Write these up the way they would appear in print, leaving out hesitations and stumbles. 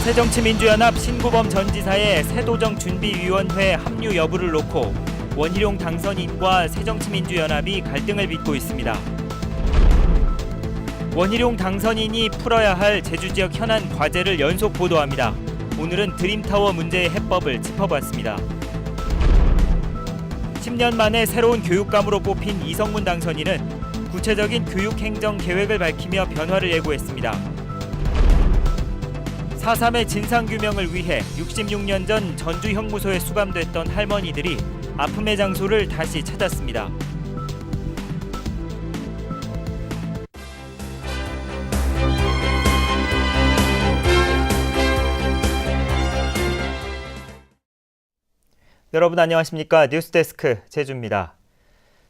새정치민주연합 신구범 전 지사의 새도정준비위원회 합류 여부를 놓고 원희룡 당선인과 새정치민주연합이 갈등을 빚고 있습니다. 원희룡 당선인이 풀어야 할 제주 지역 현안 과제를 연속 보도합니다. 오늘은 드림타워 문제의 해법을 짚어봤습니다. 10년 만에 새로운 교육감으로 뽑힌 이성문 당선인은 구체적인 교육행정 계획을 밝히며 변화를 예고했습니다. 4.3의 진상규명을 위해 66년 전 전주 형무소에 수감됐던 할머니들이 아픔의 장소를 다시 찾았습니다. 여러분 안녕하십니까? 뉴스데스크 제주입니다.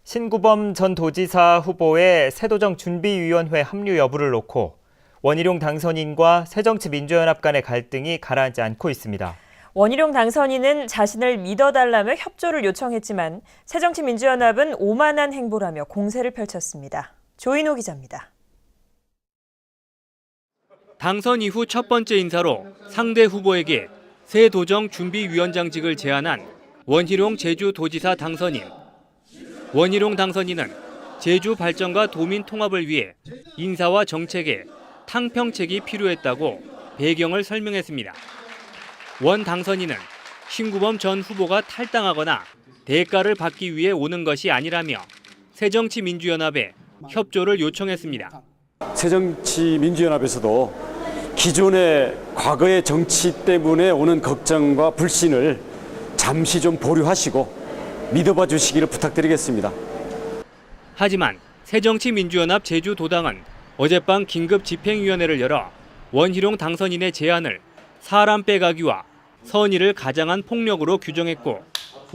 신구범 전 도지사 후보의 새도정 준비위원회 합류 여부를 놓고 원희룡 당선인과 새정치민주연합 간의 갈등이 가라앉지 않고 있습니다. 원희룡 당선인은 자신을 믿어달라며 협조를 요청했지만 새정치민주연합은 오만한 행보라며 공세를 펼쳤습니다. 조인호 기자입니다. 당선 이후 첫 번째 인사로 상대 후보에게 새도정 준비위원장직을 제안한 원희룡 제주도지사 당선인. 원희룡 당선인은 제주 발전과 도민 통합을 위해 인사와 정책에 탕평책이 필요했다고 배경을 설명했습니다. 원 당선인은 신구범 전 후보가 탈당하거나 대가를 받기 위해 오는 것이 아니라며 새정치민주연합에 협조를 요청했습니다. 새정치민주연합에서도 기존의 과거의 정치 때문에 오는 걱정과 불신을 잠시 좀 보류하시고 믿어봐 주시기를 부탁드리겠습니다. 하지만 새정치민주연합 제주도당은 어젯밤 긴급 집행위원회를 열어 원희룡 당선인의 제안을 사람 빼가기와 선의를 가장한 폭력으로 규정했고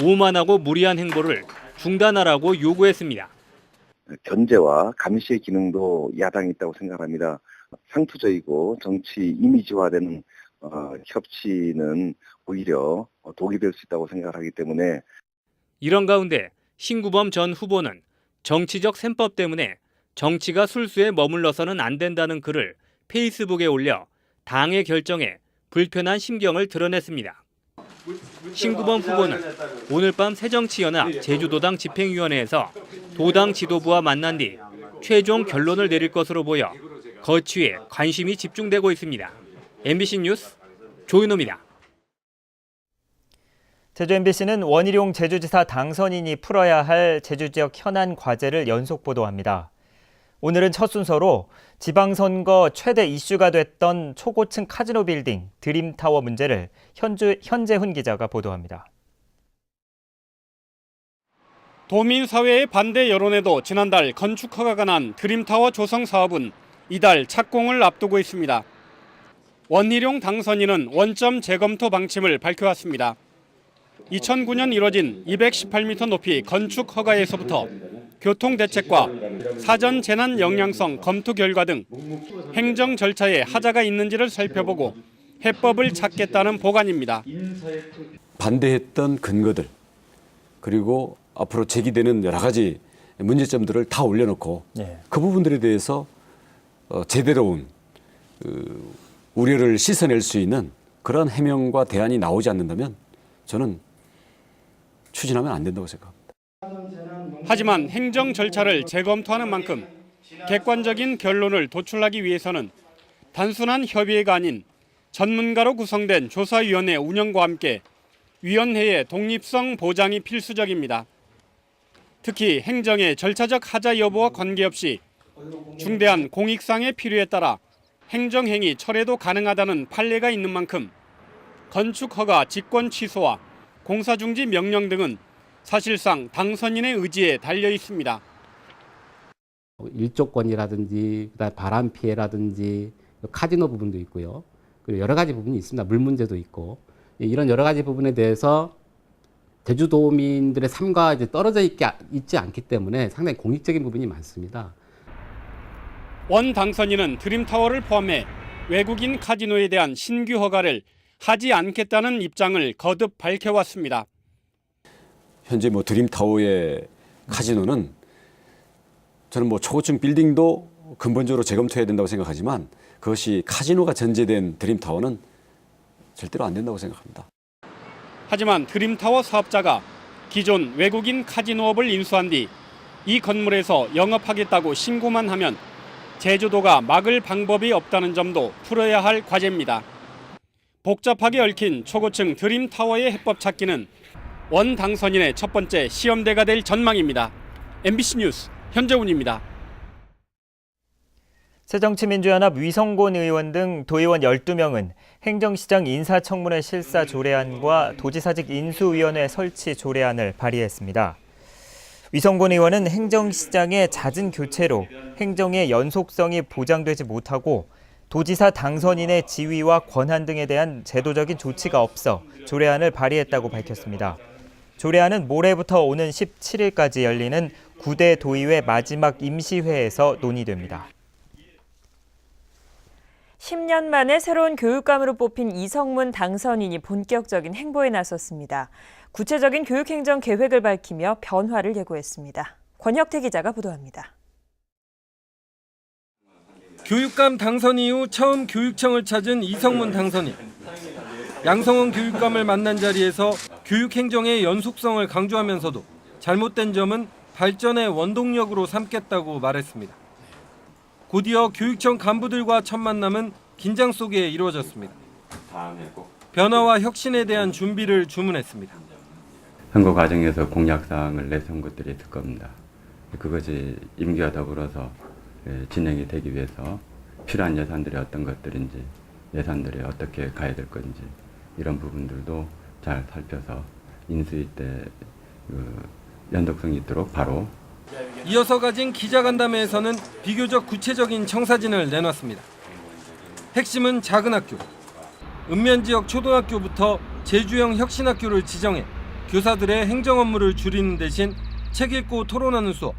오만하고 무리한 행보를 중단하라고 요구했습니다. 견제와 감시의 기능도 야당이 있다고 생각합니다. 상투적이고 정치 이미지화되는 협치는 오히려 독이 될 수 있다고 생각하기 때문에 이런 가운데 신구범 전 후보는 정치적 셈법 때문에 정치가 술수에 머물러서는 안 된다는 글을 페이스북에 올려 당의 결정에 불편한 심경을 드러냈습니다. 신구범 후보는 오늘 밤 새정치연합 제주도당 집행위원회에서 도당 지도부와 만난 뒤 최종 결론을 내릴 것으로 보여 거취에 관심이 집중되고 있습니다. MBC 뉴스 조인호입니다. 제주 MBC는 원희룡 제주지사 당선인이 풀어야 할 제주 지역 현안 과제를 연속 보도합니다. 오늘은 첫 순서로 지방선거 최대 이슈가 됐던 초고층 카지노 빌딩 드림타워 문제를 현재훈 기자가 보도합니다. 도민사회의 반대 여론에도 지난달 건축 허가가 난 드림타워 조성 사업은 이달 착공을 앞두고 있습니다. 원희룡 당선인은 원점 재검토 방침을 밝혀왔습니다. 2009년 이뤄진 218m 높이 건축 허가에서부터 교통대책과 사전 재난 영향성 검토 결과 등 행정 절차에 하자가 있는지를 살펴보고 해법을 찾겠다는 보관입니다. 반대했던 근거들 그리고 앞으로 제기되는 여러 가지 문제점들을 다 올려놓고 그 부분들에 대해서 제대로 온 우려를 씻어낼 수 있는 그런 해명과 대안이 나오지 않는다면 저는 추진하면 안 된다고 생각합니다. 하지만 행정 절차를 재검토하는 만큼 객관적인 결론을 도출하기 위해서는 단순한 협의회가 아닌 전문가로 구성된 조사위원회 운영과 함께 위원회의 독립성 보장이 필수적입니다. 특히 행정의 절차적 하자 여부와 관계없이 중대한 공익상의 필요에 따라 행정행위 철회도 가능하다는 판례가 있는 만큼 건축허가 직권 취소와 공사중지 명령 등은 사실상 당선인의 의지에 달려 있습니다. 일조권이라든지 바람 피해라든지 카지노 부분도 있고요. 그리고 여러 가지 부분이 있습니다. 물 문제도 있고 이런 여러 가지 부분에 대해서 제주도민들의 삶과 이제 떨어져 있지 않기 때문에 상당히 공익적인 부분이 많습니다. 원 당선인은 드림타워를 포함해 외국인 카지노에 대한 신규 허가를 하지 않겠다는 입장을 거듭 밝혀왔습니다. 현재 드림타워의 카지노는 저는 초고층 빌딩도 근본적으로 재검토해야 된다고 생각하지만 그것이 카지노가 전제된 드림타워는 절대로 안 된다고 생각합니다. 하지만 드림타워 사업자가 기존 외국인 카지노업을 인수한 뒤 이 건물에서 영업하겠다고 신고만 하면 제주도가 막을 방법이 없다는 점도 풀어야 할 과제입니다. 복잡하게 얽힌 초고층 드림타워의 해법 찾기는 원 당선인의 첫 번째 시험대가 될 전망입니다. MBC 뉴스 현재훈입니다. 새정치민주연합 위성곤 의원 등 도의원 12명은 행정시장 인사청문회 실사 조례안과 도지사직 인수위원회 설치 조례안을 발의했습니다. 위성곤 의원은 행정시장의 잦은 교체로 행정의 연속성이 보장되지 못하고 도지사 당선인의 지위와 권한 등에 대한 제도적인 조치가 없어 조례안을 발의했다고 밝혔습니다. 조례안은 모레부터 오는 17일까지 열리는 9대 도의회 마지막 임시회에서 논의됩니다. 10년 만에 새로운 교육감으로 뽑힌 이성문 당선인이 본격적인 행보에 나섰습니다. 구체적인 교육행정 계획을 밝히며 변화를 예고했습니다. 권혁태 기자가 보도합니다. 교육감 당선 이후 처음 교육청을 찾은 이성문 당선인. 양성원 교육감을 만난 자리에서 교육행정의 연속성을 강조하면서도 잘못된 점은 발전의 원동력으로 삼겠다고 말했습니다. 곧이어 교육청 간부들과 첫 만남은 긴장 속에 이루어졌습니다. 변화와 혁신에 대한 준비를 주문했습니다. 선거 과정에서 공약사항을 내세운 것들이 있을 겁니다. 그것이 임기와 더불어서 진행이 되기 위해서 필요한 예산들이 어떤 것들인지, 예산들이 어떻게 가야 될 건지 이런 부분들도 잘 살펴서 인수위 때 연속성이 있도록 바로. 이어서 가진 기자간담회에서는 비교적 구체적인 청사진을 내놨습니다. 핵심은 작은 학교, 읍면지역 초등학교부터 제주형 혁신학교를 지정해 교사들의 행정 업무를 줄이는 대신 책 읽고 토론하는 수업,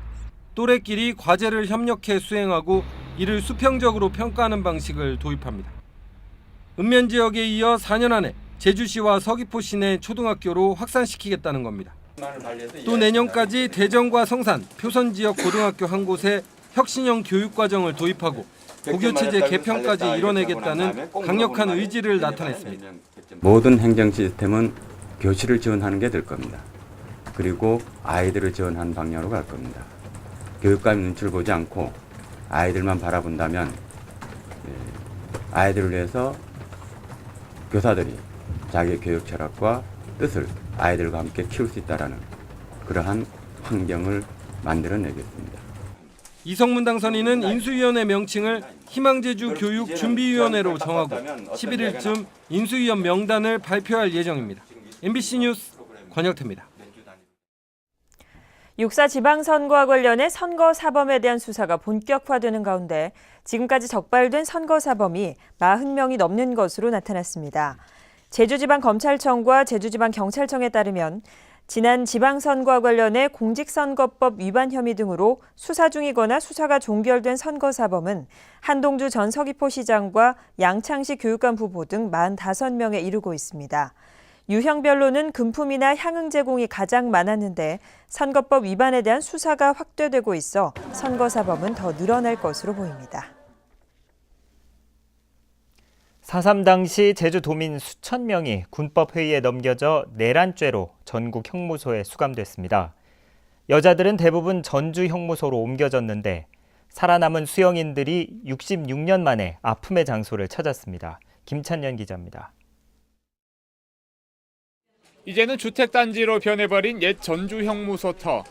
또래끼리 과제를 협력해 수행하고 이를 수평적으로 평가하는 방식을 도입합니다. 읍면지역에 이어 4년 안에 제주시와 서귀포시 내 초등학교로 확산시키겠다는 겁니다. 또 내년까지 대전과 성산, 표선지역 고등학교 한 곳에 혁신형 교육과정을 도입하고 고교체제 개편까지 이뤄내겠다는 강력한 의지를 나타냈습니다. 모든 행정 시스템은 교실을 지원하는 게 될 겁니다. 그리고 아이들을 지원하는 방향으로 갈 겁니다. 교육감이 눈치를 보지 않고 아이들만 바라본다면 아이들을 위해서 교사들이 자기의 교육 철학과 뜻을 아이들과 함께 키울 수 있다는 그러한 환경을 만들어내겠습니다. 이성문 당선인은 인수위원회 명칭을 희망제주 교육준비위원회로 정하고 11일쯤 인수위원 명단을 발표할 예정입니다. MBC 뉴스 권혁태입니다. 6.4 지방선거와 관련해 선거사범에 대한 수사가 본격화되는 가운데 지금까지 적발된 선거사범이 40명이 넘는 것으로 나타났습니다. 제주지방검찰청과 제주지방경찰청에 따르면 지난 지방선거와 관련해 공직선거법 위반 혐의 등으로 수사 중이거나 수사가 종결된 선거사범은 한동주 전 서귀포시장과 양창시 교육감 후보 등 45명에 이르고 있습니다. 유형별로는 금품이나 향응 제공이 가장 많았는데 선거법 위반에 대한 수사가 확대되고 있어 선거사범은 더 늘어날 것으로 보입니다. 4.3 당시 제주도민 수천 명이 군법회의에 넘겨져 내란죄로 전국 형무소에 수감됐습니다. 여자들은 대부분 전주 형무소로 옮겨졌는데 살아남은 수용인들이 66년 만에 아픔의 장소를 찾았습니다. 김찬년 기자입니다. 이제는 주택단지로 변해버린 옛 전주 형무소터.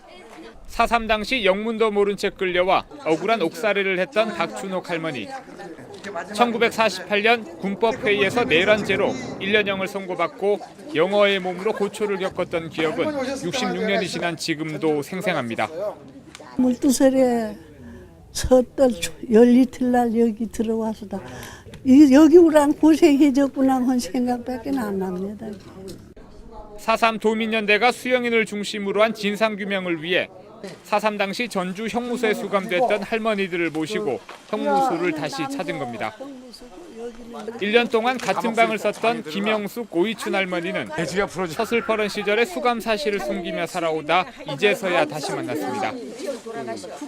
4.3 당시 영문도 모른 채 끌려와 억울한 옥살이를 했던 박춘옥 할머니. 1948년 군법회의에서 내란죄로 1년형을 선고받고 영어의 몸으로 고초를 겪었던 기억은 66년이 지난 지금도 생생합니다. 물두설에 섣달 열리틀날 여기 들어와서 여기 오란 고생해졌구나 하는 생각밖에 안 납니다. 4.3 도민연대가 수용인을 중심으로 한 진상규명을 위해 4.3 당시 전주 형무소에 수감됐던 할머니들을 모시고 형무소를 다시 찾은 겁니다. 1년 동안 같은 방을 썼던 김영숙 오이춘 할머니는 서슬퍼런 시절에 수감 사실을 숨기며 살아오다 이제서야 다시 만났습니다.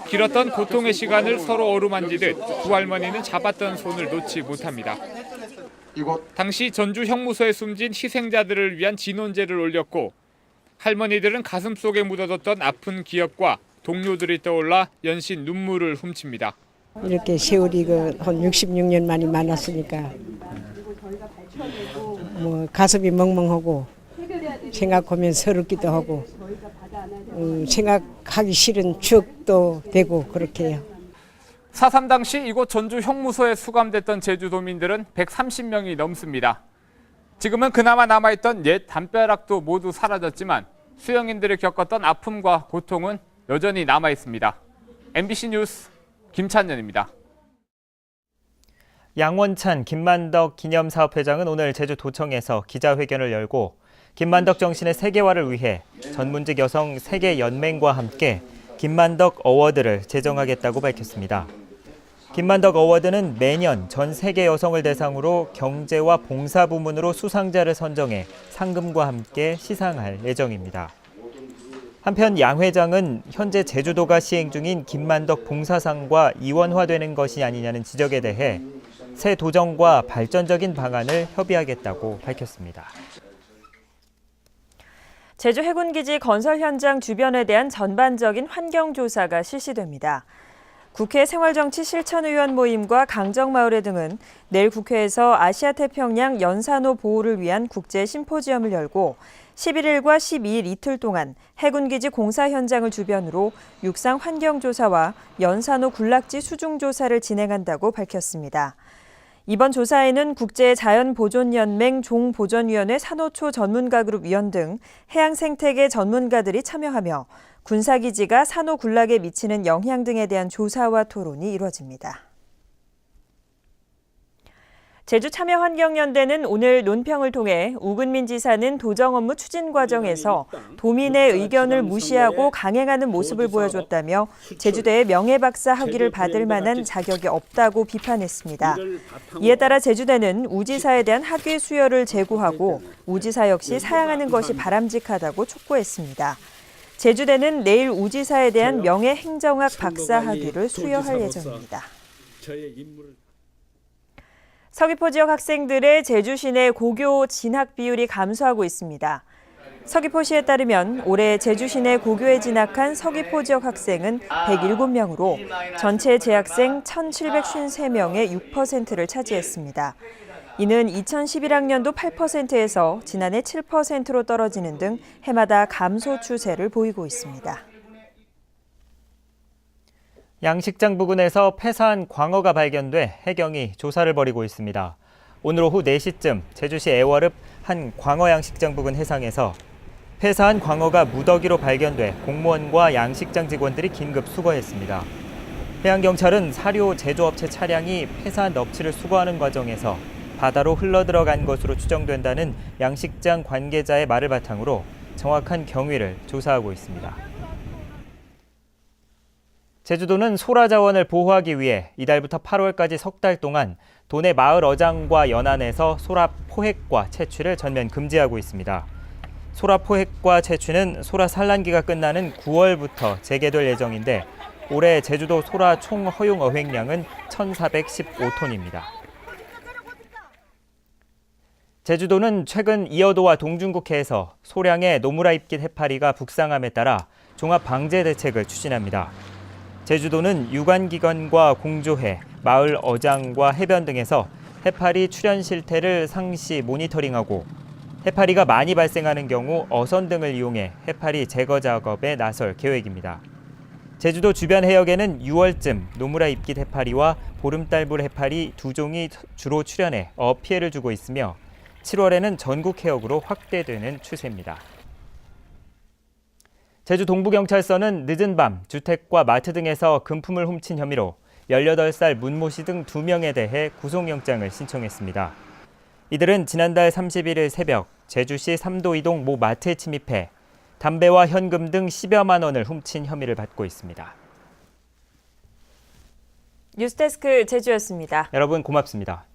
길었던 고통의 시간을 서로 어루만지듯 두 할머니는 잡았던 손을 놓지 못합니다. 당시 전주 형무소에 숨진 희생자들을 위한 진원제를 올렸고 할머니들은 가슴속에 묻어뒀던 아픈 기억과 동료들이 떠올라 연신 눈물을 훔칩니다. 이렇게 세월이 한 66년 만이 만났으니까 뭐 가슴이 멍멍하고 생각하면 서럽기도 하고 생각하기 싫은 추억도 되고 그렇게 해요. 4.3 당시 이곳 전주 형무소에 수감됐던 제주도민들은 130명이 넘습니다. 지금은 그나마 남아있던 옛 담벼락도 모두 사라졌지만 수영인들이 겪었던 아픔과 고통은 여전히 남아있습니다. MBC 뉴스 김찬년입니다. 양원찬 김만덕 기념사업회장은 오늘 제주도청에서 기자회견을 열고 김만덕 정신의 세계화를 위해 전문직 여성 세계연맹과 함께 김만덕 어워드를 제정하겠다고 밝혔습니다. 김만덕 어워드는 매년 전 세계 여성을 대상으로 경제와 봉사 부문으로 수상자를 선정해 상금과 함께 시상할 예정입니다. 한편 양 회장은 현재 제주도가 시행 중인 김만덕 봉사상과 이원화되는 것이 아니냐는 지적에 대해 새 도정과 발전적인 방안을 협의하겠다고 밝혔습니다. 제주 해군기지 건설 현장 주변에 대한 전반적인 환경조사가 실시됩니다. 국회 생활정치실천의원 모임과 강정마을회 등은 내일 국회에서 아시아태평양 연산호 보호를 위한 국제 심포지엄을 열고 11일과 12일 이틀 동안 해군기지 공사 현장을 주변으로 육상 환경조사와 연산호 군락지 수중조사를 진행한다고 밝혔습니다. 이번 조사에는 국제자연보존연맹 종보전위원회 산호초 전문가그룹 위원 등 해양생태계 전문가들이 참여하며 군사기지가 산호 군락에 미치는 영향 등에 대한 조사와 토론이 이루어집니다. 제주참여환경연대는 오늘 논평을 통해 우근민 지사는 도정 업무 추진 과정에서 도민의 의견을 무시하고 강행하는 모습을 보여줬다며 제주대의 명예박사 학위를 받을 만한 자격이 없다고 비판했습니다. 이에 따라 제주대는 우지사에 대한 학위 수여를 제고하고 우지사 역시 사양하는 것이 바람직하다고 촉구했습니다. 제주대는 내일 우지사에 대한 명예행정학 박사 학위를 수여할 예정입니다. 서귀포 지역 학생들의 제주 시내 고교 진학 비율이 감소하고 있습니다. 서귀포시에 따르면 올해 제주 시내 고교에 진학한 서귀포 지역 학생은 107명으로 전체 재학생 1,753명의 6%를 차지했습니다. 이는 2011학년도 8%에서 지난해 7%로 떨어지는 등 해마다 감소 추세를 보이고 있습니다. 양식장 부근에서 폐사한 광어가 발견돼 해경이 조사를 벌이고 있습니다. 오늘 오후 4시쯤 제주시 애월읍 한 광어 양식장 부근 해상에서 폐사한 광어가 무더기로 발견돼 공무원과 양식장 직원들이 긴급 수거했습니다. 해양경찰은 사료 제조업체 차량이 폐사한 넙치를 수거하는 과정에서 바다로 흘러들어간 것으로 추정된다는 양식장 관계자의 말을 바탕으로 정확한 경위를 조사하고 있습니다. 제주도는 소라 자원을 보호하기 위해 이달부터 8월까지 석 달 동안 도내 마을 어장과 연안에서 소라 포획과 채취를 전면 금지하고 있습니다. 소라 포획과 채취는 소라 산란기가 끝나는 9월부터 재개될 예정인데 올해 제주도 소라 총 허용 어획량은 1,415톤입니다. 제주도는 최근 이어도와 동중국해에서 소량의 노무라입깃 해파리가 북상함에 따라 종합방제 대책을 추진합니다. 제주도는 유관기관과 공조해, 마을 어장과 해변 등에서 해파리 출현 실태를 상시 모니터링하고 해파리가 많이 발생하는 경우 어선 등을 이용해 해파리 제거 작업에 나설 계획입니다. 제주도 주변 해역에는 6월쯤 노무라입깃 해파리와 보름달불 해파리 두 종이 주로 출현해 어업 피해를 주고 있으며 7월에는 전국 해역으로 확대되는 추세입니다. 제주 동부경찰서는 늦은 밤 주택과 마트 등에서 금품을 훔친 혐의로 18살 문모 씨 등 2명에 대해 구속영장을 신청했습니다. 이들은 지난달 31일 새벽 제주시 삼도이동 모 마트에 침입해 담배와 현금 등 10여만 원을 훔친 혐의를 받고 있습니다. 뉴스데스크 제주였습니다. 여러분 고맙습니다.